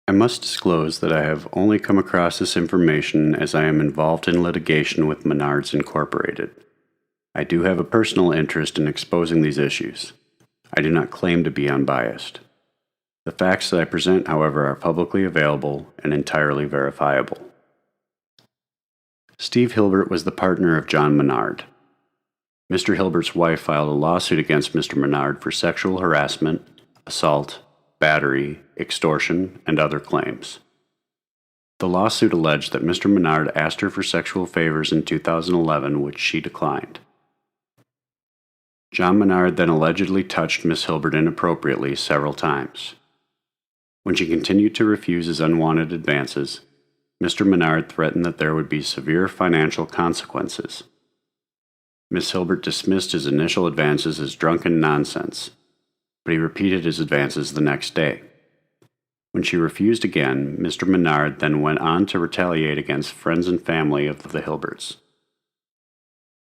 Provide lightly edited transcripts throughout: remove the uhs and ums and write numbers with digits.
I must disclose that I have only come across this information as I am involved in litigation with Menards Incorporated. I do have a personal interest in exposing these issues. I do not claim to be unbiased. The facts that I present, however, are publicly available and entirely verifiable. Steve Hilbert was the partner of John Menard. Mr. Hilbert's wife filed a lawsuit against Mr. Menard for sexual harassment, assault, battery, extortion, and other claims. The lawsuit alleged that Mr. Menard asked her for sexual favors in 2011, which she declined. John Menard then allegedly touched Miss Hilbert inappropriately several times. When she continued to refuse his unwanted advances, Mr. Menard threatened that there would be severe financial consequences. Miss Hilbert dismissed his initial advances as drunken nonsense, but he repeated his advances the next day. When she refused again, Mr. Menard then went on to retaliate against friends and family of the Hilberts.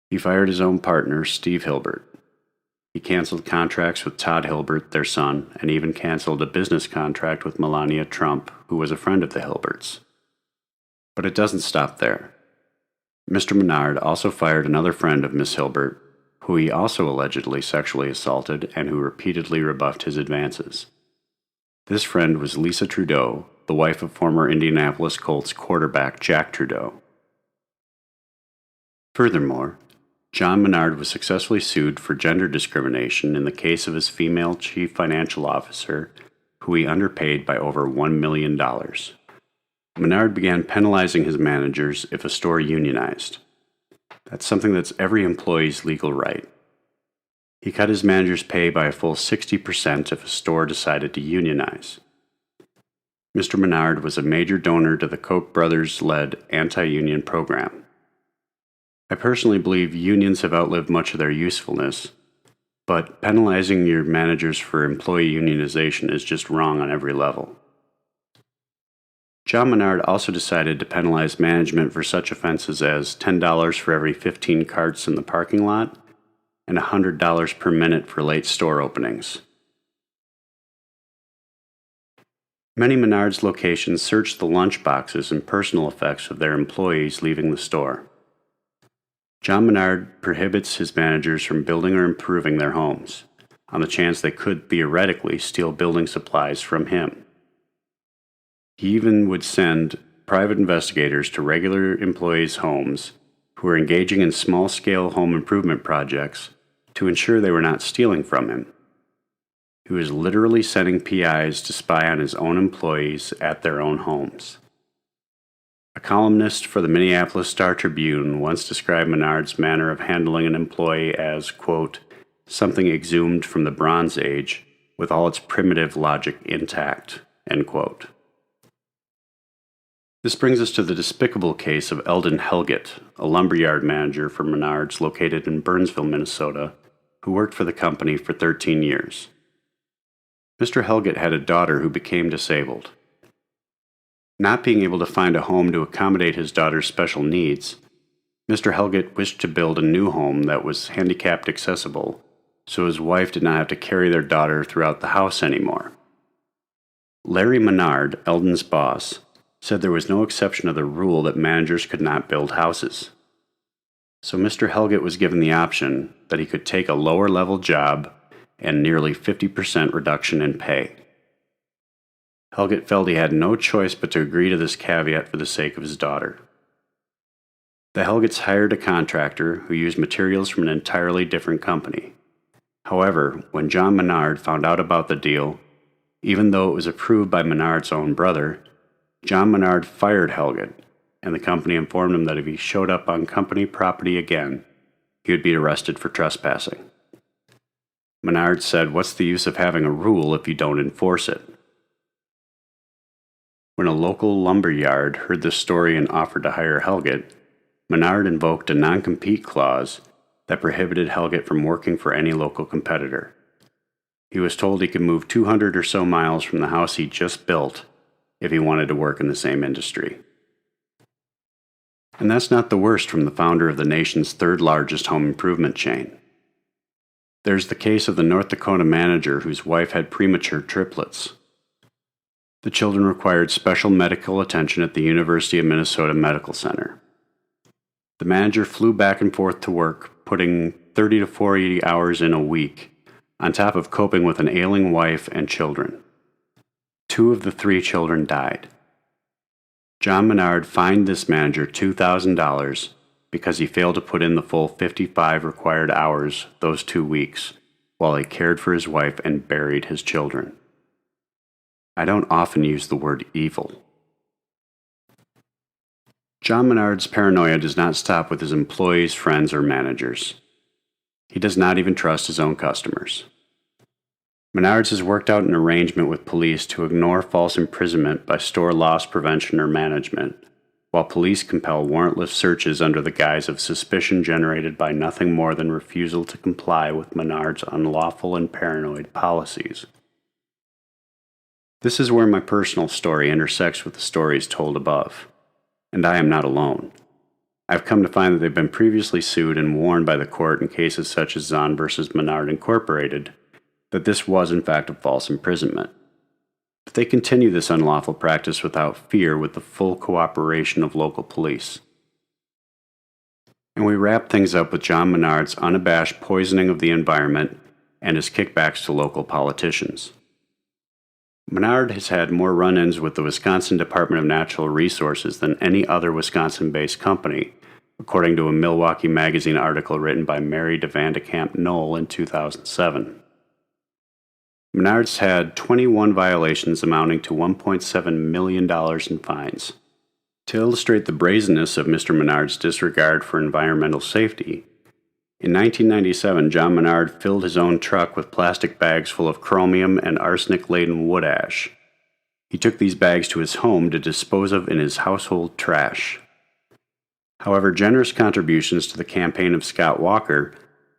He fired his own partner, Steve Hilbert. He canceled contracts with Todd Hilbert, their son, and even canceled a business contract with Melania Trump, who was a friend of the Hilberts. But it doesn't stop there. Mr. Menard also fired another friend of Miss Hilbert, who he also allegedly sexually assaulted and who repeatedly rebuffed his advances. This friend was Lisa Trudeau, the wife of former Indianapolis Colts quarterback Jack Trudeau. Furthermore, John Menard was successfully sued for gender discrimination in the case of his female chief financial officer, who he underpaid by over $1 million. Menard began penalizing his managers if a store unionized. That's something that's every employee's legal right. He cut his managers' pay by a full 60% if a store decided to unionize. Mr. Menard was a major donor to the Koch brothers-led anti-union program. I personally believe unions have outlived much of their usefulness, but penalizing your managers for employee unionization is just wrong on every level. John Menard also decided to penalize management for such offenses as $10 for every 15 carts in the parking lot and $100 per minute for late store openings. Many Menards locations searched the lunch boxes and personal effects of their employees leaving the store. John Menard prohibits his managers from building or improving their homes, on the chance they could theoretically steal building supplies from him. He even would send private investigators to regular employees' homes who were engaging in small-scale home improvement projects to ensure they were not stealing from him. He was literally sending PIs to spy on his own employees at their own homes. A columnist for the Minneapolis Star-Tribune once described Menard's manner of handling an employee as, quote, something exhumed from the Bronze Age with all its primitive logic intact, end quote. This brings us to the despicable case of Eldon Helgett, a lumberyard manager for Menards located in Burnsville, Minnesota, who worked for the company for 13 years. Mr. Helgett had a daughter who became disabled. Not being able to find a home to accommodate his daughter's special needs, Mr. Helgett wished to build a new home that was handicapped accessible, so his wife did not have to carry their daughter throughout the house anymore. Larry Menard, Eldon's boss, said there was no exception to the rule that managers could not build houses. So Mr. Helgett was given the option that he could take a lower-level job and nearly 50% reduction in pay. Helgett felt he had no choice but to agree to this caveat for the sake of his daughter. The Helgetts hired a contractor who used materials from an entirely different company. However, when John Menard found out about the deal, even though it was approved by Menard's own brother, John Menard fired Helgett, and the company informed him that if he showed up on company property again, he would be arrested for trespassing. Menard said, "What's the use of having a rule if you don't enforce it?" When a local lumber yard heard this story and offered to hire Helgett, Menard invoked a non-compete clause that prohibited Helgett from working for any local competitor. He was told he could move 200 or so miles from the house he just built if he wanted to work in the same industry. And that's not the worst from the founder of the nation's third largest home improvement chain. There's the case of the North Dakota manager whose wife had premature triplets. The children required special medical attention at the University of Minnesota Medical Center. The manager flew back and forth to work, putting 30 to 40 hours in a week, on top of coping with an ailing wife and children. 2 of the 3 children died. John Menard fined this manager $2,000 because he failed to put in the full 55 required hours those 2 weeks while he cared for his wife and buried his children. I don't often use the word evil. John Menard's paranoia does not stop with his employees, friends, or managers. He does not even trust his own customers. Menards has worked out an arrangement with police to ignore false imprisonment by store loss prevention or management, while police compel warrantless searches under the guise of suspicion generated by nothing more than refusal to comply with Menards' unlawful and paranoid policies. This is where my personal story intersects with the stories told above, and I am not alone. I've come to find that they've been previously sued and warned by the court in cases such as Zahn versus Menard Incorporated that this was in fact a false imprisonment. But they continue this unlawful practice without fear with the full cooperation of local police. And we wrap things up with John Menard's unabashed poisoning of the environment and his kickbacks to local politicians. Menard has had more run-ins with the Wisconsin Department of Natural Resources than any other Wisconsin-based company, according to a Milwaukee Magazine article written by Mary DeVandekamp Knoll in 2007. Menards had 21 violations amounting to $1.7 million in fines. To illustrate the brazenness of Mr. Menard's disregard for environmental safety, in 1997, John Menard filled his own truck with plastic bags full of chromium and arsenic-laden wood ash. He took these bags to his home to dispose of in his household trash. However, generous contributions to the campaign of Scott Walker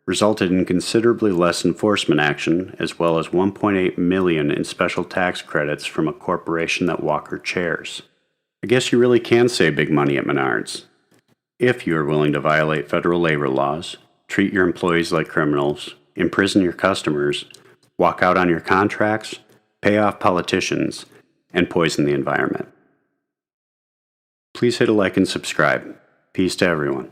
resulted in considerably less enforcement action, as well as $1.8 million in special tax credits from a corporation that Walker chairs. I guess you really can save big money at Menards, if you are willing to violate federal labor laws, treat your employees like criminals, imprison your customers, walk out on your contracts, pay off politicians, and poison the environment. Please hit a like and subscribe. Peace to everyone.